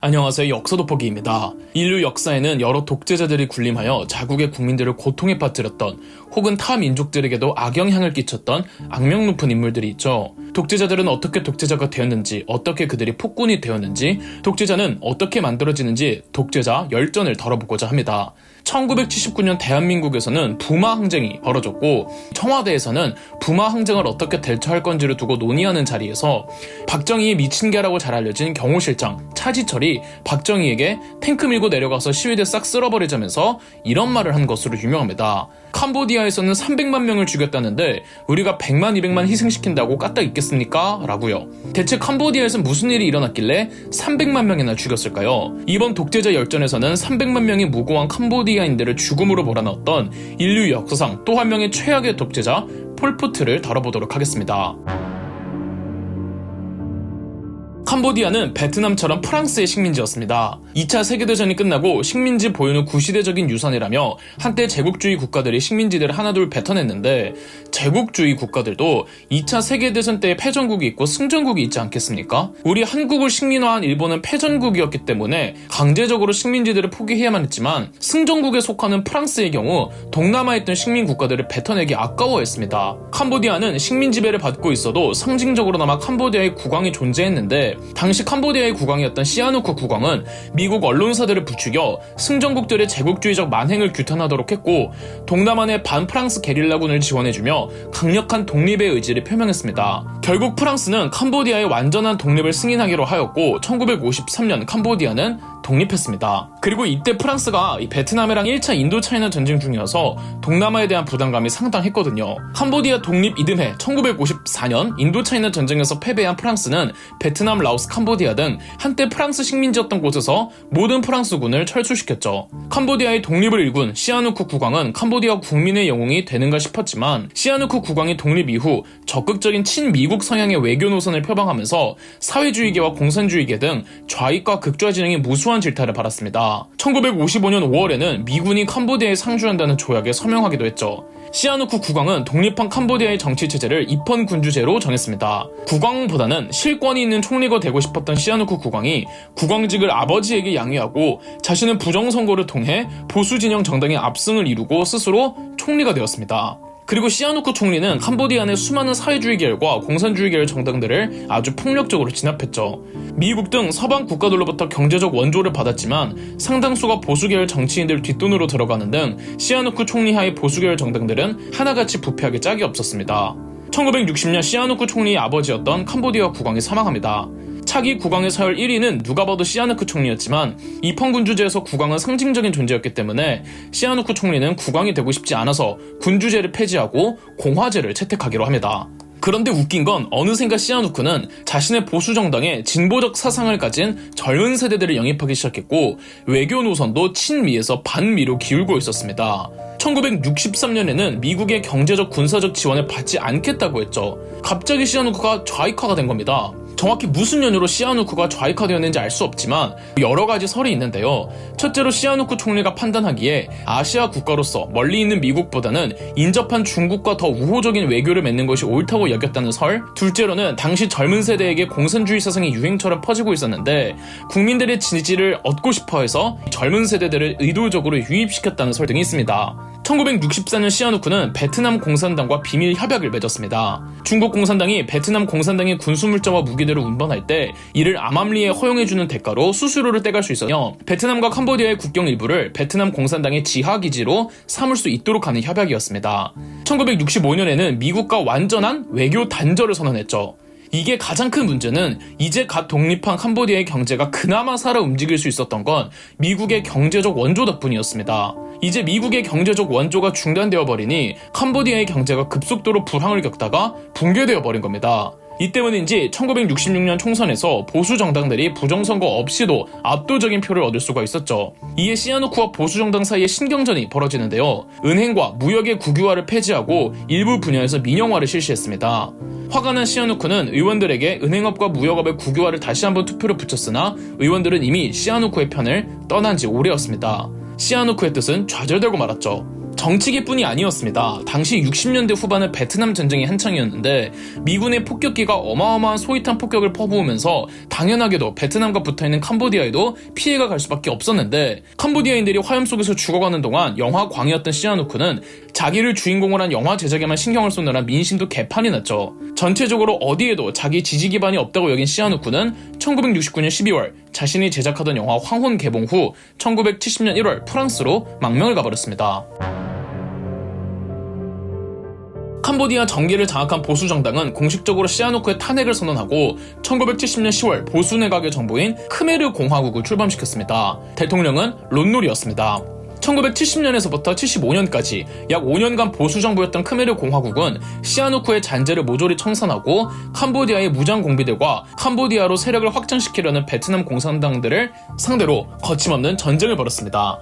안녕하세요. 역사 돋보기입니다. 인류 역사에는 여러 독재자들이 군림하여 자국의 국민들을 고통에 빠뜨렸던 혹은 타 민족들에게도 악영향을 끼쳤던 악명 높은 인물들이 있죠. 독재자들은 어떻게 독재자가 되었는지, 어떻게 그들이 폭군이 되었는지, 독재자는 어떻게 만들어지는지 독재자 열전을 다뤄보고자 합니다. 1979년 대한민국에서는 부마 항쟁이 벌어졌고 청와대에서는 부마 항쟁을 어떻게 대처할 건지를 두고 논의하는 자리에서 박정희의 미친 개라고 잘 알려진 경호실장 차지철이 박정희에게 탱크 밀고 내려가서 시위대 싹 쓸어버리자면서 이런 말을 한 것으로 유명합니다. 캄보디아에서는 300만 명을 죽였다는데 우리가 100만 200만 희생시킨다고 까딱 있겠습니까? 라고요. 대체 캄보디아에서 무슨 일이 일어났길래 300만 명이나 죽였을까요? 이번 독재자 열전에서는 300만 명의 무고한 캄보디아인들을 죽음으로 몰아넣었던 인류 역사상 또 한 명의 최악의 독재자 폴포트를 다뤄보도록 하겠습니다. 캄보디아는 베트남처럼 프랑스의 식민지였습니다. 2차 세계대전이 끝나고 식민지 보유는 구시대적인 유산이라며 한때 제국주의 국가들이 식민지들을 하나둘 뱉어냈는데 제국주의 국가들도 2차 세계대전 때의 패전국이 있고 승전국이 있지 않겠습니까? 우리 한국을 식민화한 일본은 패전국이었기 때문에 강제적으로 식민지들을 포기해야만 했지만 승전국에 속하는 프랑스의 경우 동남아에 있던 식민 국가들을 뱉어내기 아까워했습니다. 캄보디아는 식민 지배를 받고 있어도 상징적으로나마 캄보디아의 국왕이 존재했는데 당시 캄보디아의 국왕이었던 시아누크 국왕은 미국 언론사들을 부추겨 승전국들의 제국주의적 만행을 규탄하도록 했고 동남아 내 반프랑스 게릴라군을 지원해주며 강력한 독립의 의지를 표명했습니다. 결국 프랑스는 캄보디아의 완전한 독립을 승인하기로 하였고 1953년 캄보디아는 독립했습니다. 그리고 이때 프랑스가 베트남이랑 1차 인도차이나 전쟁 중이어서 동남아에 대한 부담감이 상당했거든요. 캄보디아 독립 이듬해 1954년 인도차이나 전쟁에서 패배한 프랑스는 베트남, 라오스, 캄보디아 등 한때 프랑스 식민지였던 곳에서 모든 프랑스군을 철수시켰죠. 캄보디아의 독립을 일군 시아누크 국왕은 캄보디아 국민의 영웅이 되는가 싶었지만 시아누크 국왕이 독립 이후 적극적인 친미국 성향의 외교 노선을 표방하면서 사회주의계와 공산주의계 등 좌익과 극좌 진영의 무수한 질타를 받았습니다. 1955년 5월에는 미군이 캄보디아에 상주한다는 조약에 서명하기도 했죠. 시아누크 국왕은 독립한 캄보디아의 정치체제를 입헌군주제로 정했습니다. 국왕보다는 실권이 있는 총리가 되고 싶었던 시아누크 국왕이 국왕직을 아버지에게 양위하고 자신은 부정선거를 통해 보수진영 정당의 압승을 이루고 스스로 총리가 되었습니다. 그리고 시아누크 총리는 캄보디아 내 수많은 사회주의 계열과 공산주의 계열 정당들을 아주 폭력적으로 진압했죠. 미국 등 서방 국가들로부터 경제적 원조를 받았지만 상당수가 보수계열 정치인들 뒷돈으로 들어가는 등 시아누크 총리 하의 보수계열 정당들은 하나같이 부패하기 짝이 없었습니다. 1960년 시아누크 총리의 아버지였던 캄보디아 국왕이 사망합니다. 차기 국왕의 서열 1위는 누가 봐도 시아누크 총리였지만 입헌군주제에서 국왕은 상징적인 존재였기 때문에 시아누크 총리는 국왕이 되고 싶지 않아서 군주제를 폐지하고 공화제를 채택하기로 합니다. 그런데 웃긴 건 어느샌가 시아누크는 자신의 보수정당에 진보적 사상을 가진 젊은 세대들을 영입하기 시작했고 외교 노선도 친미에서 반미로 기울고 있었습니다. 1963년에는 미국의 경제적 군사적 지원을 받지 않겠다고 했죠. 갑자기 시아누크가 좌익화가 된 겁니다. 정확히 무슨 연유로 시아누크가 좌익화되었는지 알 수 없지만 여러 가지 설이 있는데요. 첫째로 시아누크 총리가 판단하기에 아시아 국가로서 멀리 있는 미국보다는 인접한 중국과 더 우호적인 외교를 맺는 것이 옳다고 여겼다는 설. 둘째로는 당시 젊은 세대에게 공산주의 사상이 유행처럼 퍼지고 있었는데 국민들의 지지를 얻고 싶어해서 젊은 세대들을 의도적으로 유입시켰다는 설 등이 있습니다. 1964년 시아누크는 베트남 공산당과 비밀 협약을 맺었습니다. 중국 공산당이 베트남 공산당의 군수물자와 무기들을 운반할 때 이를 암암리에 허용해주는 대가로 수수료를 떼갈 수 있어요. 베트남과 캄보디아의 국경 일부를 베트남 공산당의 지하기지로 삼을 수 있도록 하는 협약이었습니다. 1965년에는 미국과 완전한 외교 단절을 선언했죠. 이게 가장 큰 문제는 이제 갓 독립한 캄보디아의 경제가 그나마 살아 움직일 수 있었던 건 미국의 경제적 원조 덕분이었습니다. 이제 미국의 경제적 원조가 중단되어 버리니 캄보디아의 경제가 급속도로 불황을 겪다가 붕괴되어 버린 겁니다. 이 때문인지 1966년 총선에서 보수 정당들이 부정선거 없이도 압도적인 표를 얻을 수가 있었죠. 이에 시아누크와 보수 정당 사이에 신경전이 벌어지는데요. 은행과 무역의 국유화를 폐지하고 일부 분야에서 민영화를 실시했습니다. 화가 난 시아누크는 의원들에게 은행업과 무역업의 국유화를 다시 한번 투표를 붙였으나 의원들은 이미 시아누크의 편을 떠난 지 오래였습니다. 시아누크의 뜻은 좌절되고 말았죠. 정치기뿐이 아니었습니다. 당시 60년대 후반의 베트남 전쟁이 한창이었는데 미군의 폭격기가 어마어마한 소위탄 폭격을 퍼부으면서 당연하게도 베트남과 붙어있는 캄보디아에도 피해가 갈 수밖에 없었는데 캄보디아인들이 화염 속에서 죽어가는 동안 영화 광이었던 시아누크는 자기를 주인공으로 한 영화 제작에만 신경을 쏘느라 민심도 개판이 났죠. 전체적으로 어디에도 자기 지지 기반이 없다고 여긴 시아누크는 1969년 12월 자신이 제작하던 영화 황혼 개봉 후 1970년 1월 프랑스로 망명을 가버렸습니다. 캄보디아 정계를 장악한 보수 정당은 공식적으로 시아누크의 탄핵을 선언하고 1970년 10월 보수 내각의 정부인 크메르 공화국을 출범시켰습니다. 대통령은 론놀이었습니다. 1970년에서부터 75년까지 약 5년간 보수 정부였던 크메르 공화국은 시아누크의 잔재를 모조리 청산하고 캄보디아의 무장 공비대과 캄보디아로 세력을 확장시키려는 베트남 공산당들을 상대로 거침없는 전쟁을 벌였습니다.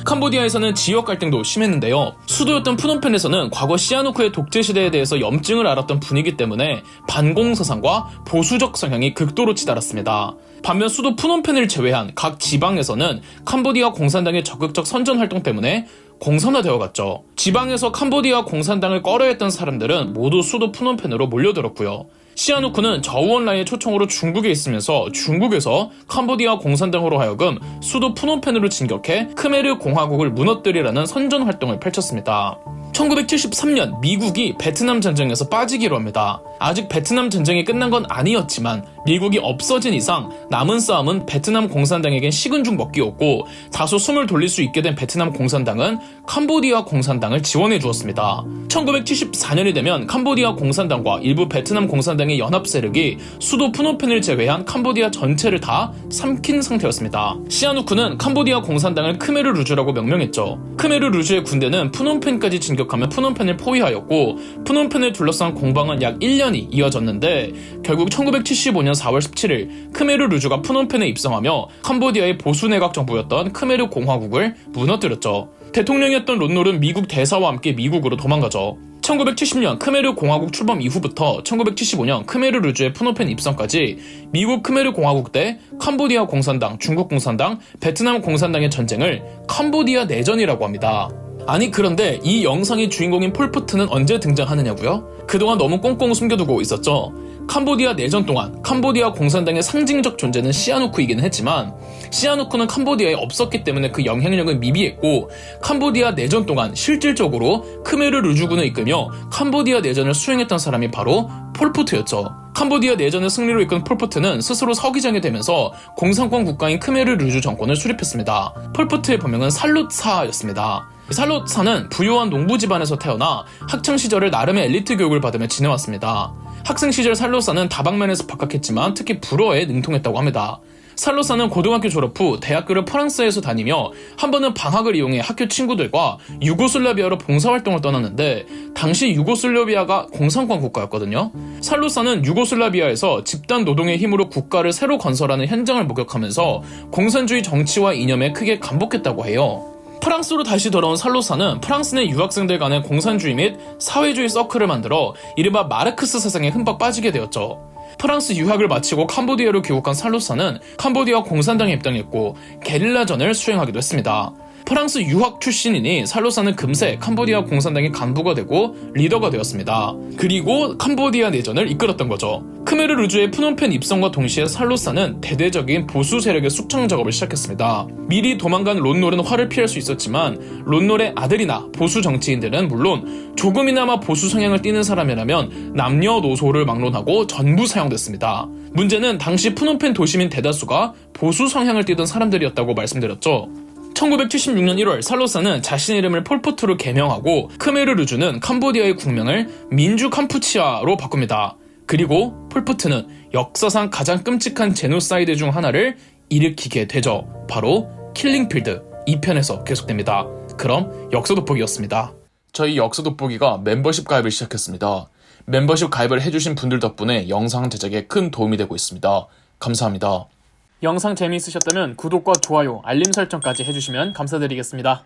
캄보디아에서는 지역 갈등도 심했는데요. 수도였던 푸놈펜에서는 과거 시아누크의 독재 시대에 대해서 염증을 알았던 분위기 때문에 반공사상과 보수적 성향이 극도로 치달았습니다. 반면 수도 푸놈펜을 제외한 각 지방에서는 캄보디아 공산당의 적극적 선전 활동 때문에 공산화되어 갔죠. 지방에서 캄보디아 공산당을 꺼려 했던 사람들은 모두 수도 푸놈펜으로 몰려들었고요. 시아누크는 저우원라이의 초청으로 중국에 있으면서 중국에서 캄보디아 공산당으로 하여금 수도 푸놈펜으로 진격해 크메르 공화국을 무너뜨리라는 선전 활동을 펼쳤습니다. 1973년 미국이 베트남 전쟁에서 빠지기로 합니다. 아직 베트남 전쟁이 끝난 건 아니었지만 미국이 없어진 이상 남은 싸움은 베트남 공산당에겐 식은 죽 먹기였고 다소 숨을 돌릴 수 있게 된 베트남 공산당은 캄보디아 공산당을 지원해 주었습니다. 1974년이 되면 캄보디아 공산당과 일부 베트남 공산당의 연합 세력이 수도 푸놈펜을 제외한 캄보디아 전체를 다 삼킨 상태였습니다. 시아누크는 캄보디아 공산당을 크메르 루주라고 명명했죠. 크메르 루주의 군대는 푸놈펜까지 진격하며 푸놈펜을 포위하였고 푸놈펜을 둘러싼 공방은 약 1년이 이어졌는데 결국 1975년 4월 17일 크메르 루주가 푸놈펜에 입성하며 캄보디아의 보수 내각 정부였던 크메르 공화국을 무너뜨렸죠. 대통령이었던 론놀은 미국 대사와 함께 미국으로 도망가죠. 1970년 크메르 공화국 출범 이후부터 1975년 크메르 루주의 푸놈펜 입성까지 미국 크메르 공화국 때 캄보디아 공산당, 중국 공산당, 베트남 공산당의 전쟁을 캄보디아 내전이라고 합니다. 아니 그런데 이 영상의 주인공인 폴포트는 언제 등장하느냐고요? 그동안 너무 꽁꽁 숨겨두고 있었죠. 캄보디아 내전 동안 캄보디아 공산당의 상징적 존재는 시아누크이기는 했지만 시아누크는 캄보디아에 없었기 때문에 그 영향력은 미비했고 캄보디아 내전 동안 실질적으로 크메르 루주군을 이끌며 캄보디아 내전을 수행했던 사람이 바로 폴포트였죠. 캄보디아 내전의 승리로 이끈 폴포트는 스스로 서기장이 되면서 공산권 국가인 크메르 루주 정권을 수립했습니다. 폴포트의 본명은 살롯사였습니다. 살롯사는 부유한 농부 집안에서 태어나 학창시절을 나름의 엘리트 교육을 받으며 지내왔습니다. 학생 시절 살롯사는 다방면에서 박학했지만 특히 불어에 능통했다고 합니다. 살롯사는 고등학교 졸업 후 대학교를 프랑스에서 다니며 한 번은 방학을 이용해 학교 친구들과 유고슬라비아로 봉사활동을 떠났는데 당시 유고슬라비아가 공산권 국가였거든요. 살롯사는 유고슬라비아에서 집단 노동의 힘으로 국가를 새로 건설하는 현장을 목격하면서 공산주의 정치와 이념에 크게 감복했다고 해요. 프랑스로 다시 돌아온 살롯사는 프랑스 내 유학생들 간의 공산주의 및 사회주의 서클을 만들어 이른바 마르크스 사상에 흠뻑 빠지게 되었죠. 프랑스 유학을 마치고 캄보디아로 귀국한 살롯사는 캄보디아 공산당에 입당했고 게릴라전을 수행하기도 했습니다. 프랑스 유학 출신이니 살롯사는 금세 캄보디아 공산당의 간부가 되고 리더가 되었습니다. 그리고 캄보디아 내전을 이끌었던 거죠. 크메르 루주의 푸놈펜 입성과 동시에 살롯사는 대대적인 보수 세력의 숙청 작업을 시작했습니다. 미리 도망간 론놀은 화를 피할 수 있었지만 론놀의 아들이나 보수 정치인들은 물론 조금이나마 보수 성향을 띠는 사람이라면 남녀노소를 막론하고 전부 사형됐습니다. 문제는 당시 푸놈펜 도시민 대다수가 보수 성향을 띠던 사람들이었다고 말씀드렸죠. 1976년 1월 살롯사는 자신의 이름을 폴포트로 개명하고 크메르 루주는 캄보디아의 국명을 민주 캄푸치아로 바꿉니다. 그리고 폴포트는 역사상 가장 끔찍한 제노사이드 중 하나를 일으키게 되죠. 바로 킬링필드 2편에서 계속됩니다. 그럼 역사 돋보기였습니다. 저희 역사 돋보기가 멤버십 가입을 시작했습니다. 멤버십 가입을 해주신 분들 덕분에 영상 제작에 큰 도움이 되고 있습니다. 감사합니다. 영상 재미있으셨다면 구독과 좋아요, 알림 설정까지 해주시면 감사드리겠습니다.